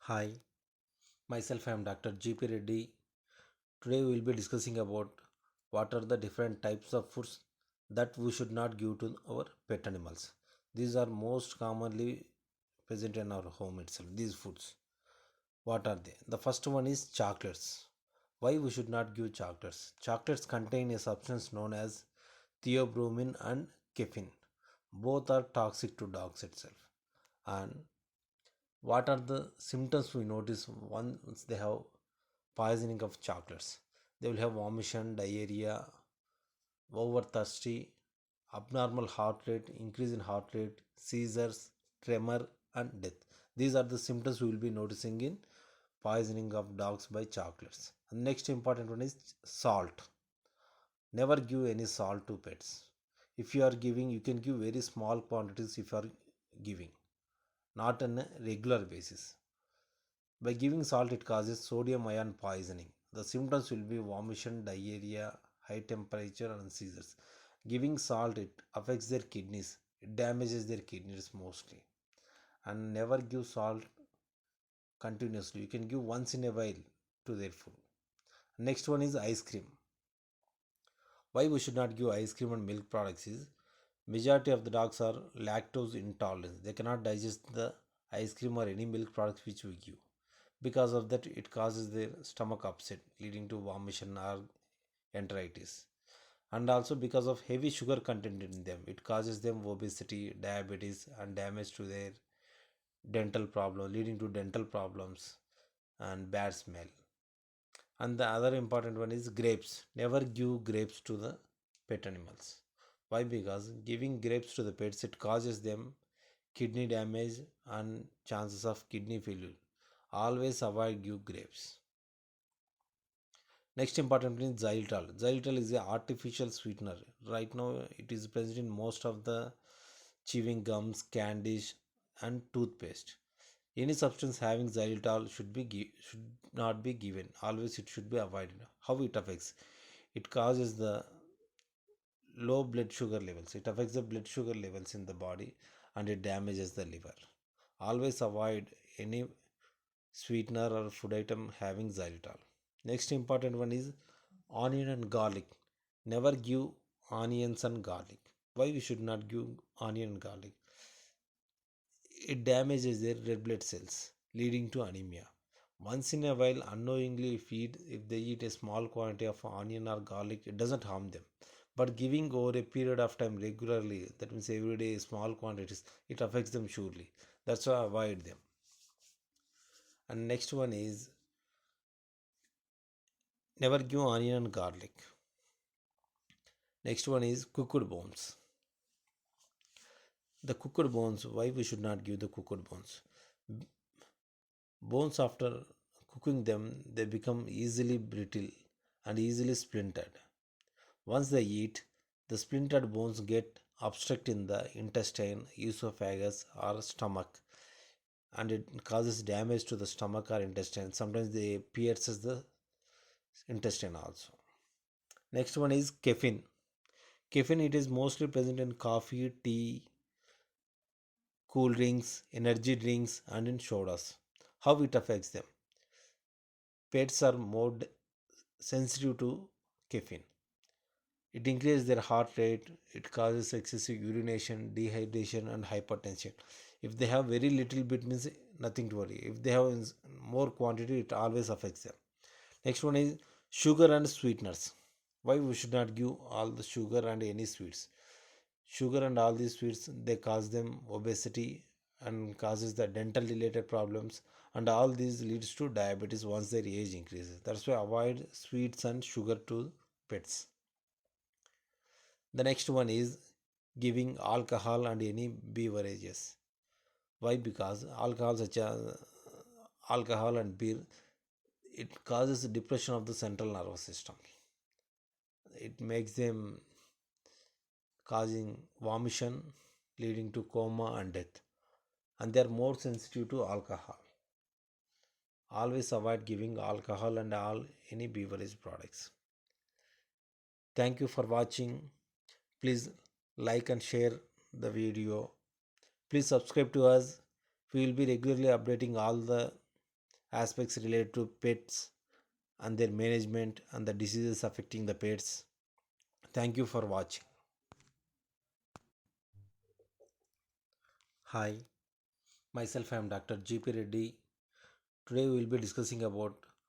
Hi, myself I am Dr. GP Reddy. Today we will be discussing about what are the different types of foods that we should not give to our pet animals. These are most commonly present in our home itself. These foods. What are they? The first one is chocolates. Why we should not give chocolates? Chocolates contain a substance known as theobromine and caffeine. Both are toxic to dogs itself. And what are the symptoms we notice once they have poisoning of chocolates? They will have vomition, diarrhea, over thirsty, abnormal heart rate, increase in heart rate, seizures, tremor, and death. These are the symptoms we will be noticing in poisoning of dogs by chocolates. And next important one is salt. Never give any salt to pets. If you are giving, you can give very small quantities if you are giving, not on a regular basis. By giving salt, it causes sodium ion poisoning. The symptoms will be vomition, diarrhea, high temperature, and seizures. Giving salt, it affects their kidneys. It damages their kidneys mostly. And never give salt continuously. You can give once in a while to their food. Next one is ice cream. Why we should not give ice cream and milk products is majority of the dogs are lactose intolerant. They cannot digest the ice cream or any milk products which we give. Because of that, it causes their stomach upset, leading to vomition or enteritis. And also because of heavy sugar content in them, it causes them obesity, diabetes, and damage to their dental problem, leading to dental problems and bad smell. And the other important one is grapes. Never give grapes to the pet animals. Why? Because giving grapes to the pets, it causes them kidney damage and chances of kidney failure. Always avoid give grapes. Next important thing is xylitol. Xylitol is an artificial sweetener. Right now, it is present in most of the chewing gums, candies, and toothpaste. Any substance having xylitol should not be given. Always it should be avoided. How it affects? It causes the low blood sugar levels. It affects the blood sugar levels in the body and it damages the liver. Always avoid any sweetener or food item having xylitol. Next important one is onion and garlic. Never give onions and garlic. Why we should not give onion and garlic? It damages their red blood cells, leading to anemia. Once in a while, unknowingly feed if they eat a small quantity of onion or garlic, it doesn't harm them. But giving over a period of time regularly, that means every day small quantities, it affects them surely. That's why I avoid them. And next one is never give onion and garlic. Next one is cooked bones. The cooked bones, why we should not give the cooked bones? Bones, after cooking them, they become easily brittle and easily splintered. Once they eat, the splintered bones get obstruct in the intestine, esophagus, or stomach, and it causes damage to the stomach or intestine. Sometimes they pierces the intestine also. Next one is caffeine. Caffeine, it is mostly present in coffee, tea, cool drinks, energy drinks, and in sodas. How it affects them? Pets are more sensitive to caffeine. It increases their heart rate, it causes excessive urination, dehydration, and hypertension. If they have very little bit, means nothing to worry. If they have more quantity, it always affects them. Next one is sugar and sweeteners. Why we should not give all the sugar and any sweets? Sugar and all these sweets, they cause them obesity and causes the dental related problems, and all these leads to diabetes once their age increases. That's why avoid sweets and sugar to pets. The next one is giving alcohol and any beverages. Why? Because alcohol, such as alcohol and beer, it causes depression of the central nervous system. It makes them causing vomition, leading to coma and death. And they are more sensitive to alcohol. Always avoid giving alcohol and all any beverage products. Thank you for watching. Please like and share the video. Please subscribe to us. We will be regularly updating all the aspects related to pets and their management and the diseases affecting the pets. Thank you for watching. Hi, myself I am Dr. GP Reddy. Today we will be discussing about